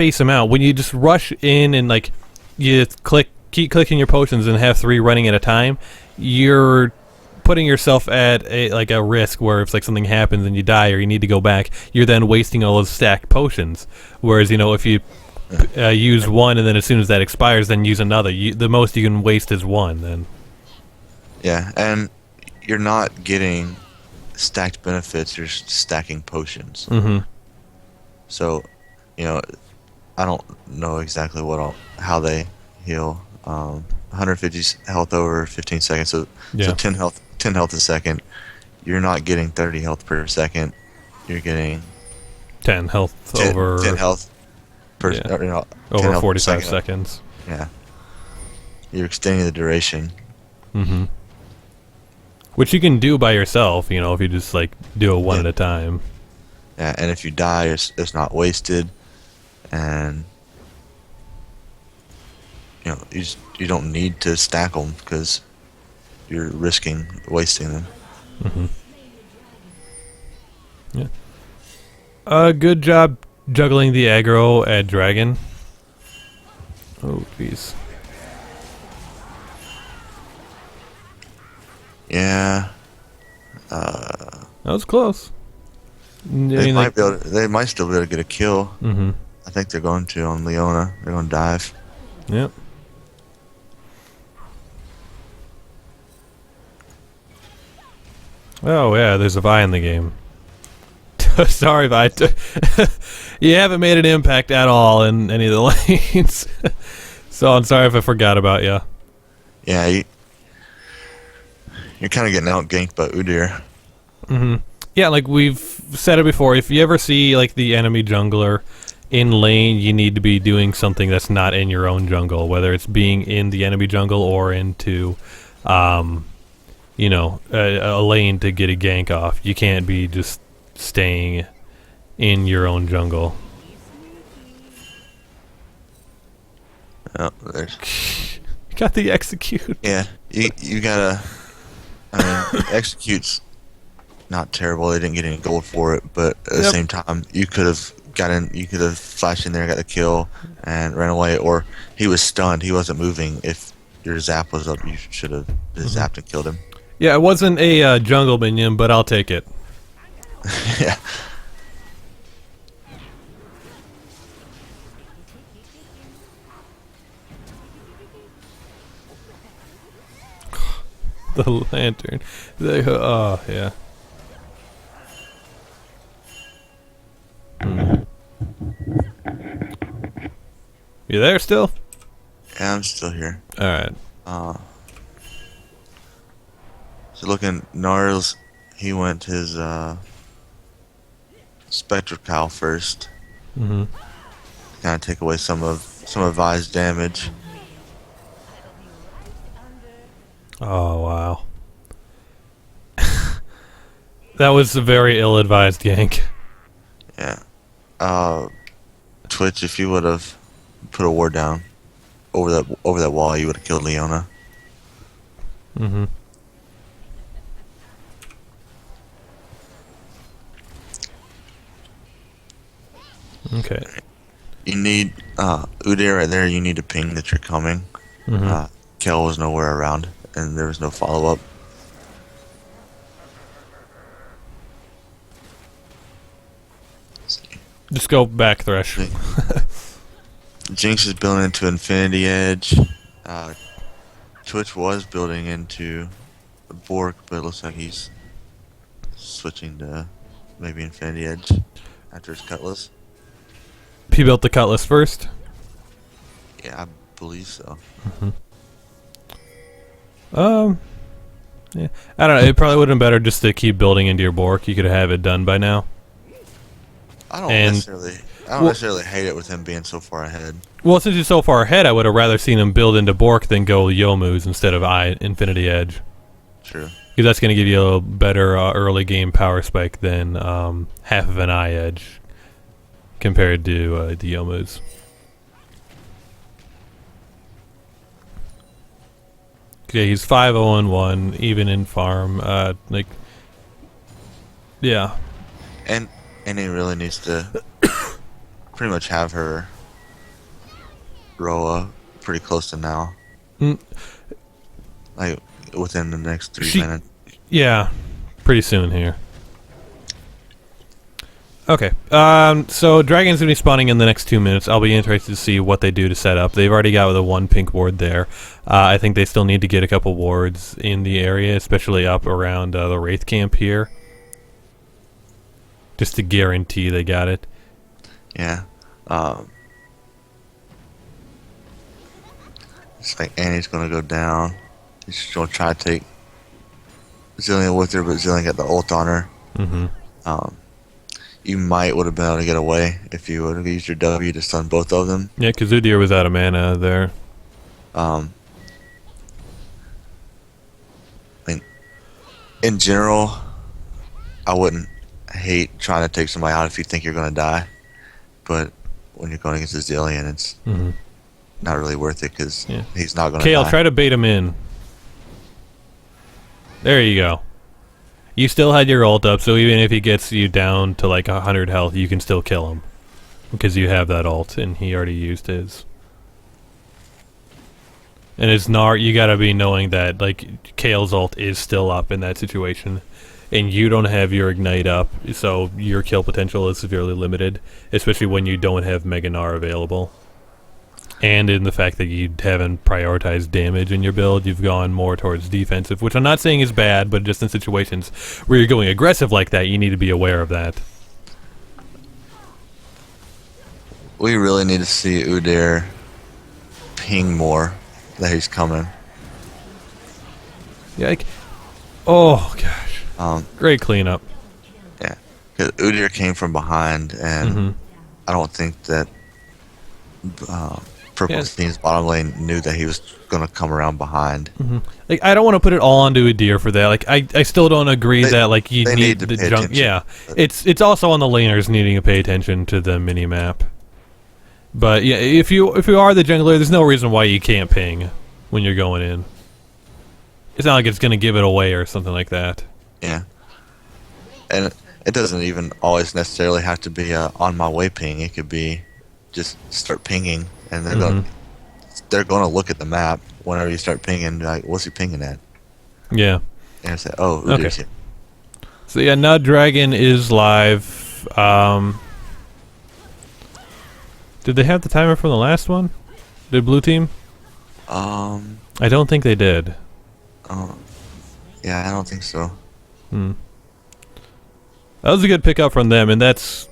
space them out. When you just rush in and like you keep clicking your potions and have 3 running at a time, you're putting yourself at a risk where if like something happens and you die or you need to go back, you're then wasting all those stacked potions. Whereas if you use one and then as soon as that expires, then use another. The most you can waste is 1. Then. Yeah, and you're not getting stacked benefits. You're stacking potions. Mm-hmm. So, I don't know exactly how they heal. 150 health over 15 seconds. So 10 health a second. You're not getting 30 health per second. You're getting 10 health over 10 health per over 45 seconds. Yeah. You're extending the duration. Mm-hmm. Which you can do by yourself, if you just like do it one at a time. Yeah, and if you die, it's not wasted, and you don't need to stack them because you're risking wasting them. Mm-hmm. Yeah. Good job juggling the aggro at Dragon. Oh, jeez. Yeah. That was close. They might still be able to get a kill. Mm-hmm. I think they're going to on Leona. They're going to dive. Yep. Oh yeah, there's a Vi in the game. Sorry, Vi. You haven't made an impact at all in any of the lanes. So I'm sorry if I forgot about you. Yeah, you're kind of getting out-ganked by Udyr. Mm-hmm. Yeah, like we've said it before, if you ever see like the enemy jungler in lane, you need to be doing something that's not in your own jungle, whether it's being in the enemy jungle or into a lane to get a gank off. You can't be just staying in your own jungle. Oh, there's... You got the execute. Yeah, you gotta... execute's not terrible. They didn't get any gold for it, but at the same time, you could have flashed in there, got the kill, and ran away. Or he was stunned. He wasn't moving. If your zap was up, you should have zapped and killed him. Yeah, it wasn't a jungle minion, but I'll take it. Yeah. The lantern. Oh, yeah. You there still? Yeah, I'm still here. Alright. So looking, Gnarls, he went his Spectral first. Mm-hmm. Kind of take away some of Vi's damage. Oh, wow. That was a very ill-advised gank. Yeah. Twitch, if you would have put a ward down over that wall, you would have killed Leona. Mm-hmm. Okay. You need Udyr right there. You need to ping that you're coming. Mm-hmm. Kel was nowhere around, and there was no follow-up. Just go back, Thresh. Jinx is building into Infinity Edge. Twitch was building into Bork, but it looks like he's switching to maybe Infinity Edge after his Cutlass. He built the Cutlass first? Yeah, I believe so. Mm-hmm. Yeah. I don't know. It probably would have been better just to keep building into your Bork. You could have it done by now. I don't necessarily hate it with him being so far ahead. Well, since he's so far ahead, I would have rather seen him build into Bork than go Yomu's instead of Infinity Edge. True. Because that's going to give you a better early game power spike than half of an Eye Edge compared to the Yomu's. Okay, he's 5-0-1, even in farm. Yeah. And he really needs to pretty much have her Roa pretty close to now. Mm. Like within the next 3 She, minutes. yeah, pretty soon here. Okay, so Dragon's going to be spawning in the next 2 minutes. I'll be interested to see what they do to set up. They've already got the 1 pink ward there. I think they still need to get a couple wards in the area, especially up around the Wraith camp here. Just to guarantee they got it. Yeah. It's like Annie's going to go down. She's going to try to take Zillion with her, but Zillion got the ult on her. Mm-hmm. You might would have been able to get away if you would have used your W to stun both of them. Yeah, because Udyr was out of mana there. I mean, in general, I wouldn't hate trying to take somebody out if you think you're going to die. But when you're going against a Zillion, it's not really worth it because he's not going to die. Kale, try to bait him in. There you go. You still had your ult up, so even if he gets you down to like 100 health, you can still kill him. Because you have that ult, and he already used his. And it's Gnar, you gotta be knowing that, like, Kale's ult is still up in that situation. And you don't have your ignite up, so your kill potential is severely limited. Especially when you don't have Mega Gnar available. And in the fact that you haven't prioritized damage in your build, you've gone more towards defensive, which I'm not saying is bad, but just in situations where you're going aggressive like that, you need to be aware of that. We really need to see Udyr ping more that he's coming. Yeah, like, oh gosh, great cleanup. Yeah, because Udyr came from behind, and I don't think that Purple Team's bottom lane knew that he was going to come around behind. Like, I don't want to put it all onto Udyr for that. Like, I still don't agree that like you need the junk. Yeah, it's also on the laners needing to pay attention to the mini map. But yeah, if you are the jungler, there's no reason why you can't ping when you're going in. It's not like it's going to give it away or something like that. Yeah, and it doesn't even always necessarily have to be on my way ping. It could be just start pinging, and they're going to look at the map whenever you start pinging. Like, what's he pinging at? Yeah. And say, oh, Udyr's here. So yeah, now Dragon is live. Did they have the timer from the last one? Did Blue Team? I don't think they did. Yeah, I don't think so. That was a good pickup from them, and that's.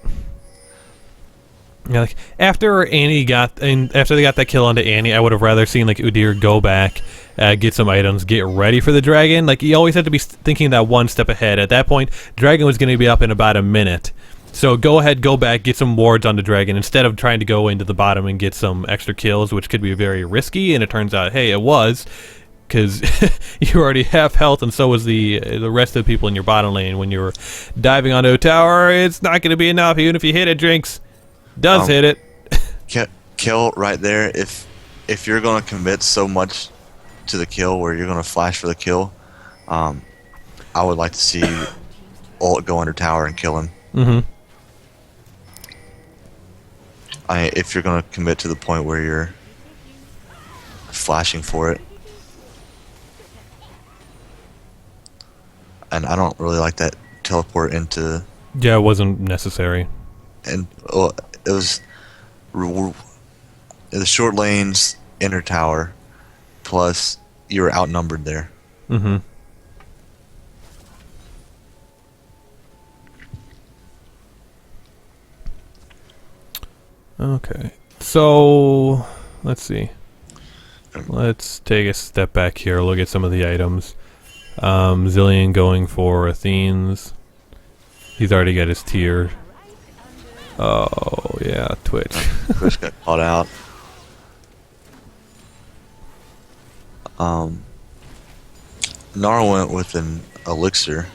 Yeah, like after they got that kill onto Annie, I would have rather seen like Udyr go back, get some items, get ready for the dragon. Like, you always have to be thinking that one step ahead. At that point, dragon was going to be up in about a minute, so go ahead, go back, get some wards on the dragon instead of trying to go into the bottom and get some extra kills, which could be very risky. And it turns out, hey, it was, because you already have health, and so was the rest of the people in your bottom lane. When you're diving onto a tower, it's not going to be enough, even if you hit it, Drinks. Does hit it. Kill right there. If you're going to commit so much to the kill where you're going to flash for the kill, I would like to see ult go under tower and kill him. If you're going to commit to the point where you're flashing for it. And I don't really like that teleport into... Yeah, it wasn't necessary. And it was the short lanes, inner tower, plus you were outnumbered there. Okay, so let's see. Let's take a step back here. Look at some of the items. Zillion going for Athene's. He's already got his tier. Oh, yeah, Twitch. Twitch got caught out. Gnar went with an elixir.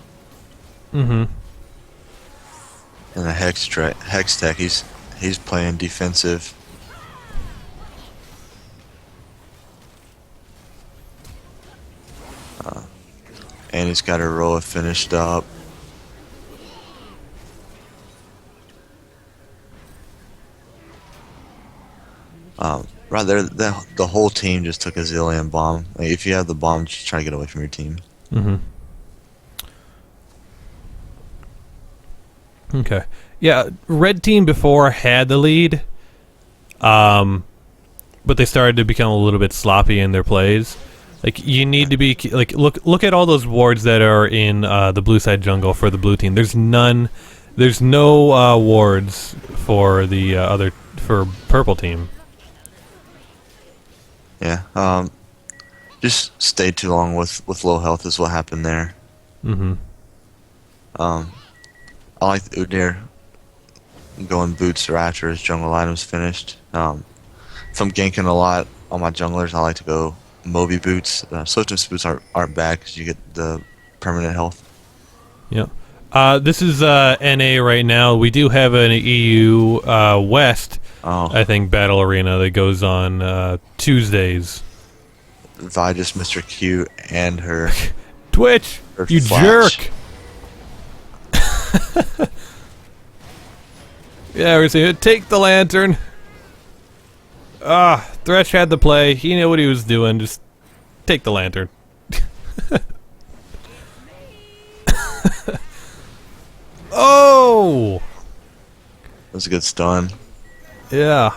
And a hex tech. He's playing defensive. And he's got Aroa finished up. Right there, the whole team just took a zillion bomb. Like, if you have the bomb, just try to get away from your team. Mm-hmm. Okay. Yeah, red team before had the lead, but they started to become a little bit sloppy in their plays. Like you need to be like look at all those wards that are in the blue side jungle for the blue team. There's none. There's no wards for the for purple team. Yeah. Just stayed too long with low health is what happened there. Mm-hmm. I like the Udyr going boots or after his jungle items finished. If I'm ganking a lot on my junglers, I like to go Moby boots. Swiftness boots aren't bad because you get the permanent health. Yeah. This is NA right now. We do have an EU West, I think, battle arena that goes on Tuesdays. Vi just missed her Q and her Twitch, her you flash. jerk! Yeah, we're saying take the lantern. Thresh had the play. He knew what he was doing. Just take the lantern. Oh! That was a good stun. Yeah.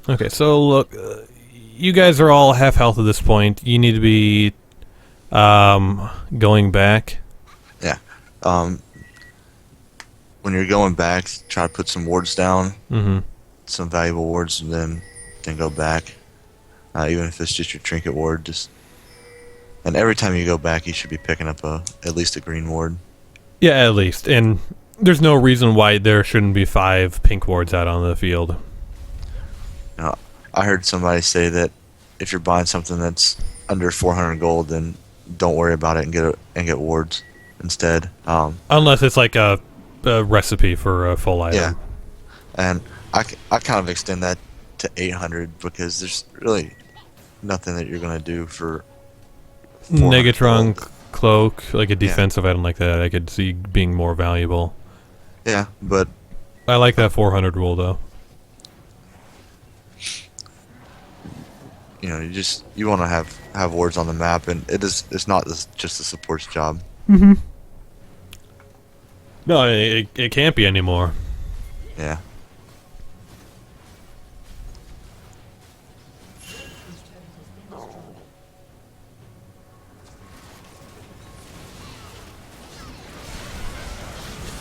Okay, so look, you guys are all half health at this point. You need to be going back. Yeah. When you're going back, try to put some wards down, some valuable wards, and then go back. Even if it's just your trinket ward, and every time you go back, you should be picking up at least a green ward. Yeah, at least. And there's no reason why there shouldn't be 5 pink wards out on the field. I heard somebody say that if you're buying something that's under 400 gold, then don't worry about it and get wards instead. Unless it's like a recipe for a full item. Yeah, and I kind of extend that to 800 because there's really nothing that you're gonna do for Negatron cloak, like a defensive item like that, I could see being more valuable. Yeah, but I like that 400 rule though. You want to have wards on the map, and it's not just the support's job. Mm-hmm. No, it can't be anymore. Yeah.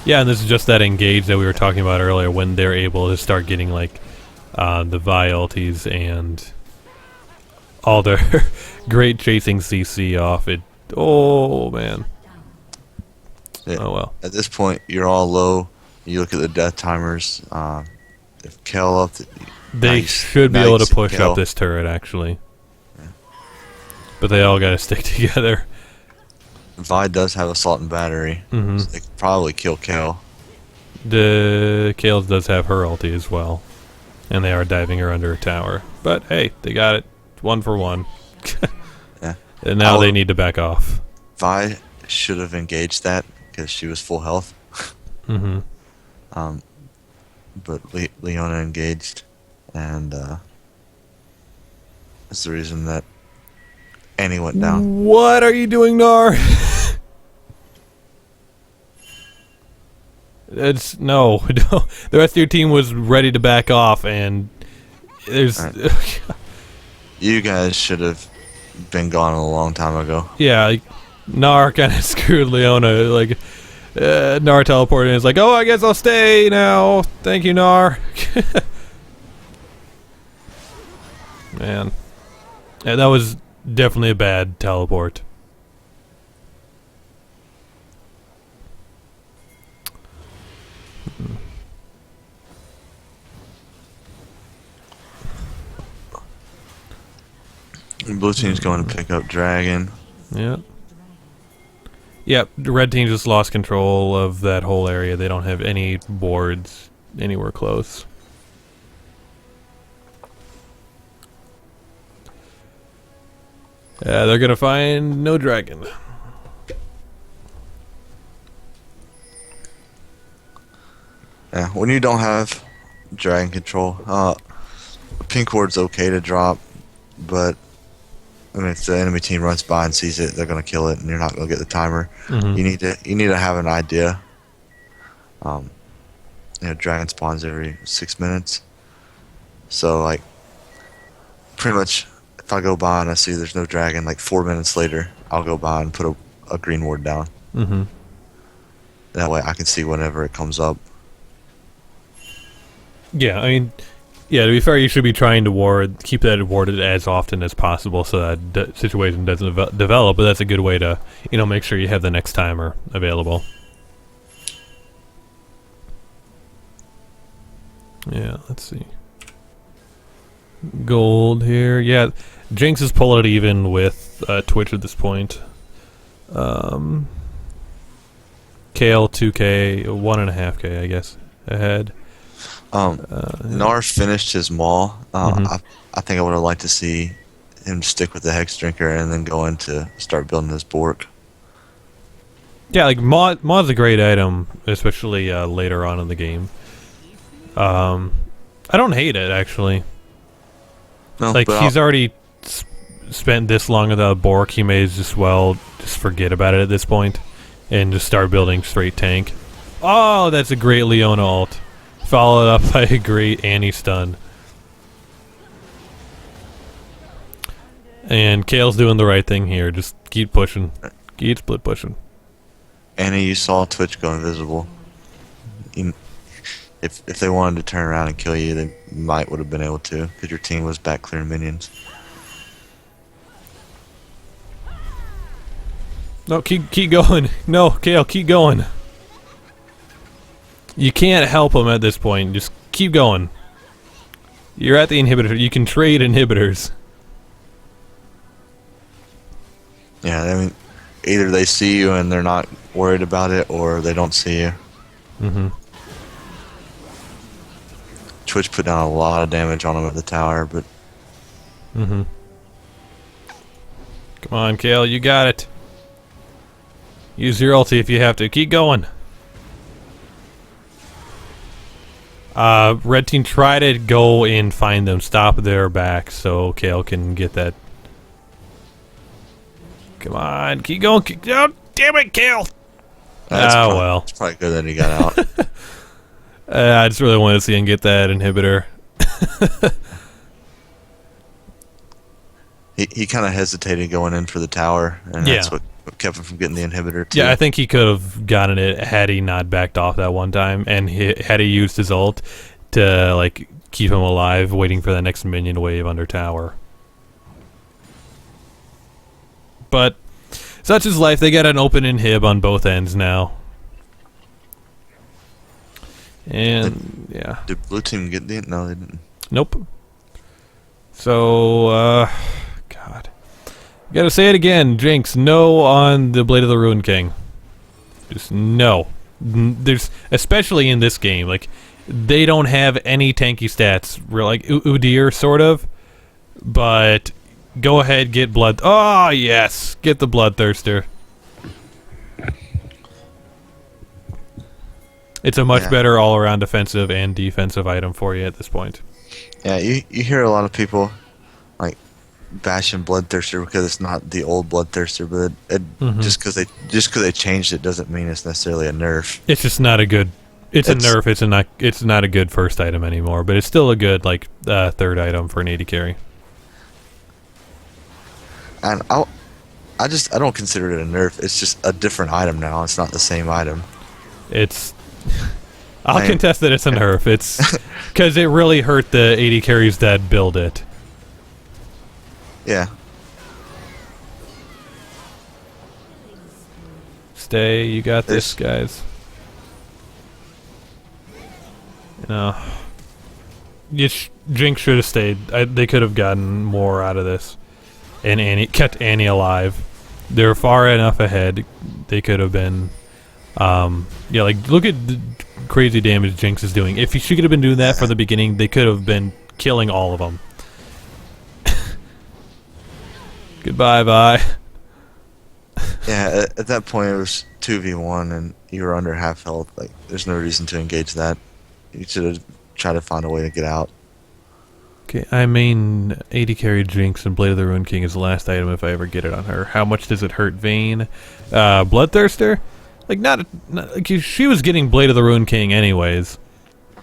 Yeah, and this is just that engage that we were talking about earlier when they're able to start getting like the Vi ultis and all their great chasing CC off it. Oh man. Yeah. Oh well. At this point, you're all low. You look at the death timers. If Kel up, They should be able to push up this turret actually. Yeah. But they all gotta stick together. Vi does have assault and battery. So they could probably kill Kel. The Kales does have her ulti as well. And they are diving her under a tower. But hey, they got it. 1 for 1. Yeah. And now they need to back off. Vi should have engaged that because she was full health. But Leona engaged, and that's the reason that Annie went down. What are you doing, Nar? No. The rest of your team was ready to back off, and there's. Right. You guys should have been gone a long time ago. Yeah, like, Nar kind of screwed Leona. Like, Nar teleported and is like, "Oh, I guess I'll stay now. Thank you, Nar." Man, yeah, that was definitely a bad teleport. Blue team's going to pick up Dragon. Yep. Yep, the red team just lost control of that whole area. They don't have any boards anywhere close. They're gonna find no dragon. Yeah, when you don't have dragon control, pink ward's okay to drop, but I mean, if the enemy team runs by and sees it, they're gonna kill it, and you're not gonna get the timer. Mm-hmm. You need to have an idea. Dragon spawns every 6 minutes, so like pretty much if I go by and I see there's no dragon, like 4 minutes later, I'll go by and put a green ward down. Mm-hmm. That way I can see whenever it comes up. Yeah, I mean, yeah, to be fair, you should be trying to keep that warded as often as possible so that situation doesn't develop, but that's a good way to, make sure you have the next timer available. Yeah, let's see. Gold here. Yeah, Jinx is pulling it even with Twitch at this point. Kale 2K, 1.5K, I guess, ahead. Nar finished his maul. I think I would have liked to see him stick with the Hex Drinker and then go into start building his Bork. Yeah, like Maul's a great item, especially later on in the game. I don't hate it, actually. No, like, he's already spent this long without Bork, he may as well just forget about it at this point and just start building straight tank. Oh, that's a great Leona ult. Followed up by a great Annie stun. And Kale's doing the right thing here. Just keep pushing. Keep split pushing. Annie, you saw Twitch go invisible. If they wanted to turn around and kill you, they would have been able to, because your team was back clearing minions. No, keep going. No, Kale, keep going. You can't help him at this point. Just keep going. You're at the inhibitor. You can trade inhibitors. Yeah, I mean, either they see you and they're not worried about it, or they don't see you. Mm-hmm. Twitch put down a lot of damage on him at the tower, but... Mm-hmm. Come on, Kale, you got it. Use your ulti if you have to. Keep going. Red team, try to go and find them. Stop their back so Kale can get that. Come on, keep going. Oh, damn it, Kale! Well. It's probably good that he got out. I just really wanted to see him get that inhibitor. he kind of hesitated going in for the tower, and that's what kept him from getting the inhibitor too. Yeah, I think he could have gotten it had he not backed off that one time, and had he used his ult to like keep him alive, waiting for the next minion wave under tower. But such is life. They got an open inhib on both ends now. And yeah. Did blue team get the? No, they didn't. Nope. So, God. Gotta say it again, Jinx, no on the Blade of the Ruined King. Just no. There's, especially in this game, like, they don't have any tanky stats. Real, like, Udyr, sort of. But, go ahead, get blood. Oh, yes! Get the Bloodthirster. It's a much better all-around defensive and defensive item for you at this point. Yeah, you hear a lot of people, like, bashing Bloodthirster because it's not the old Bloodthirster, but just because they changed it doesn't mean it's necessarily a nerf. It's just not a good. It's a nerf. It's not a good first item anymore, but it's still a good third item for an AD carry. And I don't consider it a nerf. It's just a different item now. It's not the same item. It's. I'll contest that it's a nerf. It's because it really hurt the AD carries that build it. Yeah. Stay, you got this, guys. No. Jinx should have stayed. They could have gotten more out of this. And kept Annie alive. They're far enough ahead. They could have been... yeah, like, look at the crazy damage Jinx is doing. If she could have been doing that from the beginning, they could have been killing all of them. Goodbye, bye. Yeah, at that point it was 2v1 and you were under half health. Like, there's no reason to engage that. You should have tried to find a way to get out. Okay, I mean 80 carry Jinx and Blade of the Ruin King is the last item if I ever get it on her. How much does it hurt Vayne? Bloodthirster? Like not like she was getting Blade of the Ruin King anyways.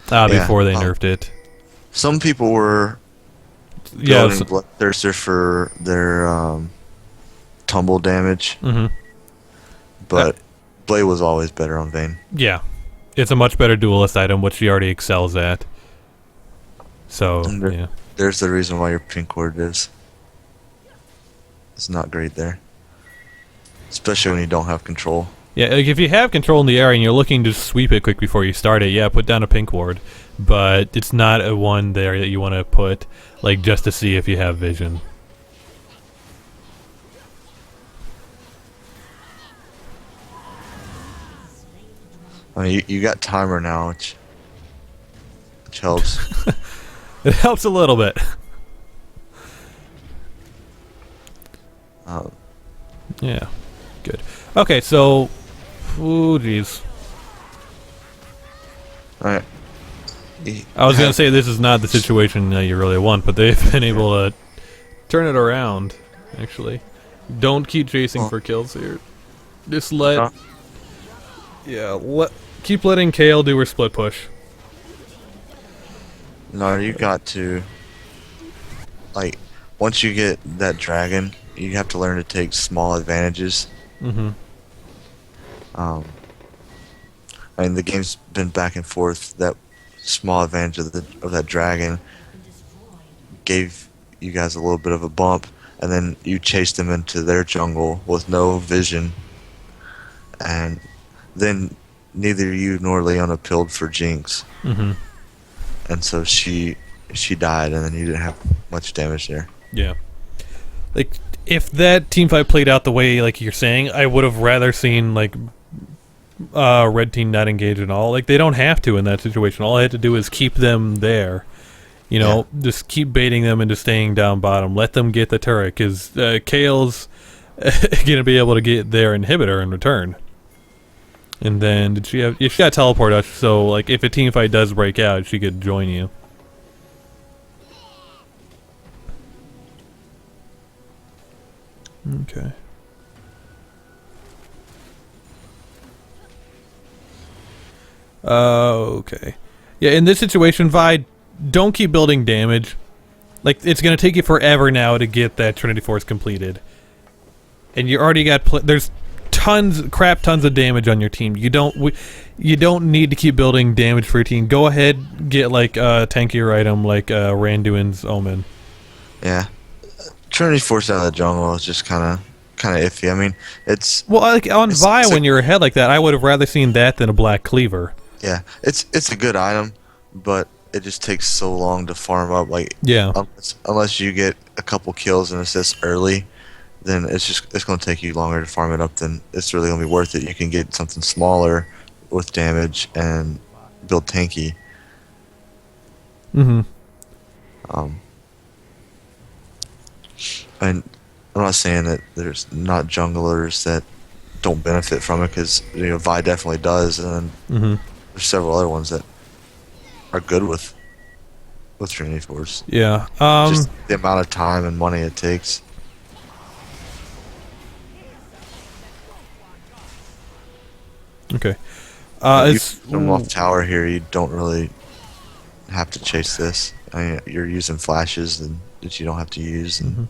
Before they nerfed it. Some people were building Bloodthirster for their tumble damage. But Blade was always better on Vayne. Yeah. It's a much better duelist item, which she already excels at. So, yeah. There's the reason why your pink ward is. It's not great there. Especially when you don't have control. Yeah, like if you have control in the area and you're looking to sweep it quick before you start it, yeah, put down a pink ward. But it's not a one there that you want to put, like, just to see if you have vision. I mean, you got timer now, which helps. It helps a little bit. Yeah, good. Okay, so, ooh, jeez. All right. I was gonna say this is not the situation you really want, but they've been able to turn it around. Actually, don't keep chasing for kills here. Just let, keep letting Kale do her split push. No, you got to, like, once you get that dragon, you have to learn to take small advantages. I mean, the game's been back and forth. That small advantage of that dragon gave you guys a little bit of a bump, and then you chased them into their jungle with no vision, and then neither you nor Leona pilled for Jinx. And so she died, and then you didn't have much damage there. Yeah. Like, if that team fight played out the way, like you're saying, I would have rather seen, like, red team not engage at all. Like, they don't have to in that situation. All I had to do is keep them there. You know, just keep baiting them into staying down bottom. Let them get the turret, because Kale's going to be able to get their inhibitor in return. And then, did she have... Yeah, she got teleport out, so, like, if a team fight does break out, she could join you. Okay. Okay. Yeah, in this situation, Vi, don't keep building damage. Like, it's going to take you forever now to get that Trinity Force completed. And you already got... There's tons of damage on your team. You don't need to keep building damage for your team. Go ahead, get, like, a tankier item like Randuin's Omen. Yeah. Trinity Force out of the jungle is just kind of iffy. I mean, it's... Well, like, on Vi, when you're ahead like that, I would have rather seen that than a Black Cleaver. Yeah, it's a good item, but it just takes so long to farm up. Like, unless you get a couple kills and assists early, then it's going to take you longer to farm it up. Than it's really going to be worth it. You can get something smaller with damage and build tanky. And I'm not saying that there's not junglers that don't benefit from it, because Vi definitely does, and there's several other ones that are good with Trinity Force. Yeah. Just the amount of time and money it takes. Okay. You come off tower here, you don't really have to chase this. I mean, you're using flashes that you don't have to use. And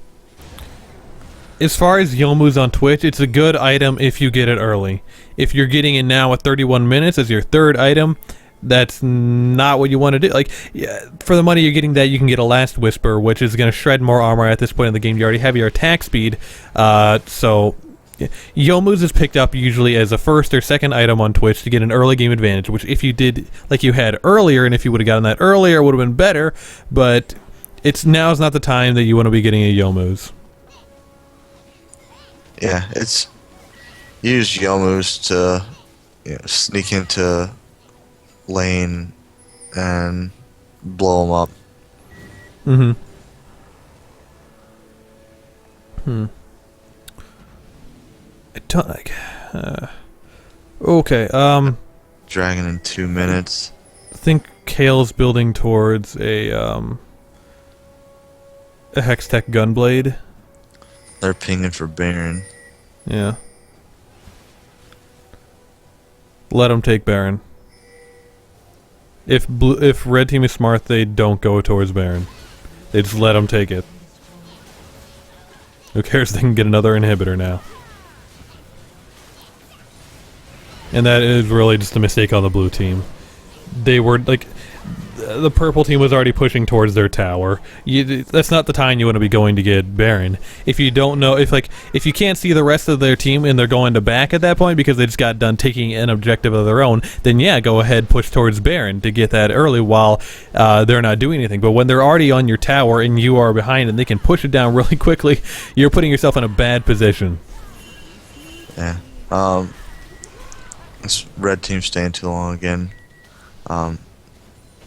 as far as Youmuu's on Twitch, it's a good item if you get it early. If you're getting it now at 31 minutes as your third item, that's not what you want to do. Like, yeah, for the money you're getting that, you can get a Last Whisper, which is going to shred more armor at this point in the game. You already have your attack speed, so Youmuu's is picked up usually as a first or second item on Twitch to get an early game advantage, which if you did like you had earlier, and if you would have gotten that earlier, it would have been better, but now's not the time that you want to be getting a Youmuu's. Yeah, use Youmuu's to sneak into lane and blow them up. I don't like. Okay. Dragon in 2 minutes. Think Kale's building towards a Hextech Gunblade. They're pinging for Baron. Yeah. Let them take Baron. If red team is smart, they don't go towards Baron. They just let them take it. Who cares? They can get another inhibitor now. And that is really just a mistake on the blue team. They were like, the purple team was already pushing towards their tower. That's not the time you want to be going to get Baron. If you don't know, if you can't see the rest of their team and they're going to back at that point because they just got done taking an objective of their own, then yeah, go ahead, push towards Baron to get that early while they're not doing anything. But when they're already on your tower and you are behind and they can push it down really quickly, you're putting yourself in a bad position. Yeah. This red team staying too long again.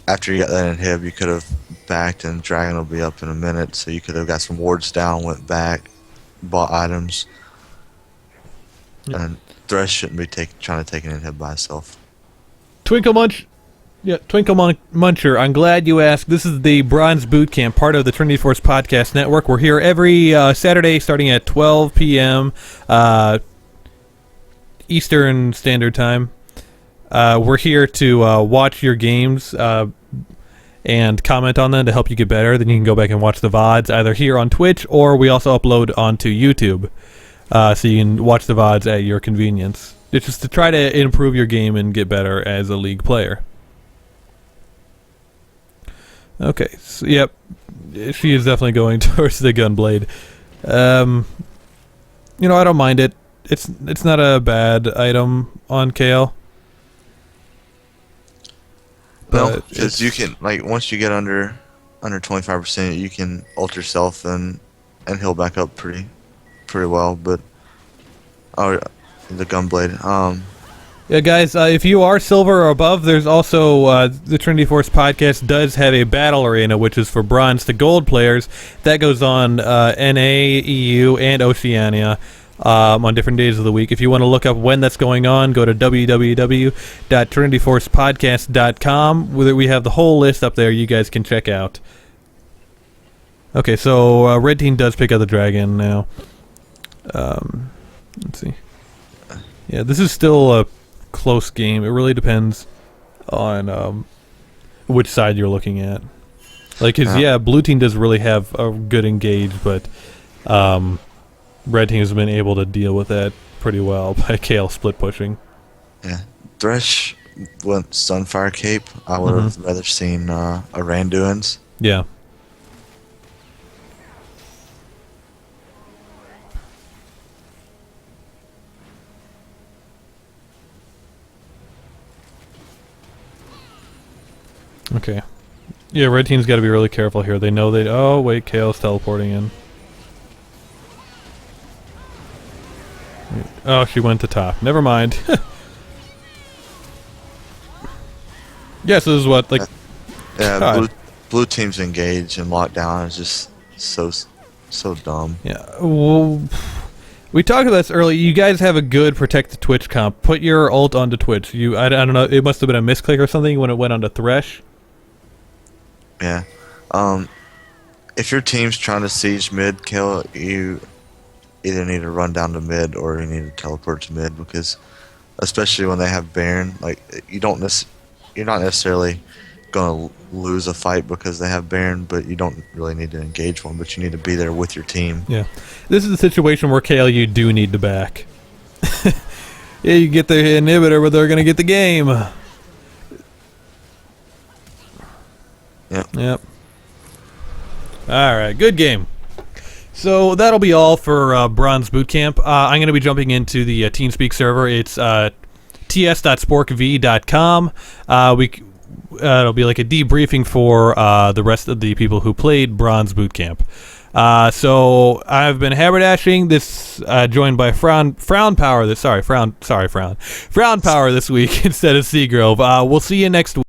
After you got that inhib, you could have backed, and Dragon will be up in a minute, so you could have got some wards down, went back, bought items. And Thresh shouldn't be trying to take an inhib by itself. Twinkle Muncher, I'm glad you asked. This is the Bronze Boot Camp, part of the Trinity Force Podcast Network. We're here every Saturday starting at 12 p.m. Eastern Standard Time. We're here to watch your games and comment on them to help you get better. Then you can go back and watch the VODs either here on Twitch, or we also upload onto YouTube, so you can watch the VODs at your convenience. It's just to try to improve your game and get better as a League player. Okay, so, yep, she is definitely going towards the Gunblade. You know, I don't mind it. It's not a bad item on Kale. No, because you can, like, once you get under 25%, you can ult yourself and heal back up pretty well. But the Gunblade. Yeah, guys, if you are silver or above, there's also the Trinity Force Podcast does have a battle arena, which is for bronze to gold players. That goes on NA, EU, and Oceania. On different days of the week. If you want to look up when that's going on, go to www.trinityforcepodcast.com. We have the whole list up there you guys can check out. Okay, so red team does pick up the dragon now. Let's see. Yeah, this is still a close game. It really depends on which side you're looking at. Like, 'cause, yeah, blue team does really have a good engage, but red team has been able to deal with that pretty well by Kale split pushing. Yeah, Thresh went Sunfire Cape. I would have rather seen a Randuin's. Yeah. Okay. Yeah, red team's got to be really careful here. They know oh wait, Kale's teleporting in. Oh, she went to top. Never mind. Yes, this is what, like... Yeah, blue team's engaged and lockdown is just so dumb. Yeah, well, we talked about this earlier. You guys have a good protect the Twitch comp. Put your ult onto Twitch. I don't know, it must have been a misclick or something when it went onto Thresh. Yeah. If your team's trying to siege mid kill, you either need to run down to mid or you need to teleport to mid, because especially when they have Baron, like you're not necessarily going to lose a fight because they have Baron, but you don't really need to engage one, but you need to be there with your team. Yeah. This is a situation where Kale, you do need to back. Yeah, you get the inhibitor, but they're going to get the game. Yep. Alright, good game. So that'll be all for Bronze Bootcamp. I'm going to be jumping into the TeamSpeak server. It's ts.sporkv.com. It'll be like a debriefing for the rest of the people who played Bronze Bootcamp. So I've been haberdashing this, joined by Frown Power this week instead of Seagrove. We'll see you next week.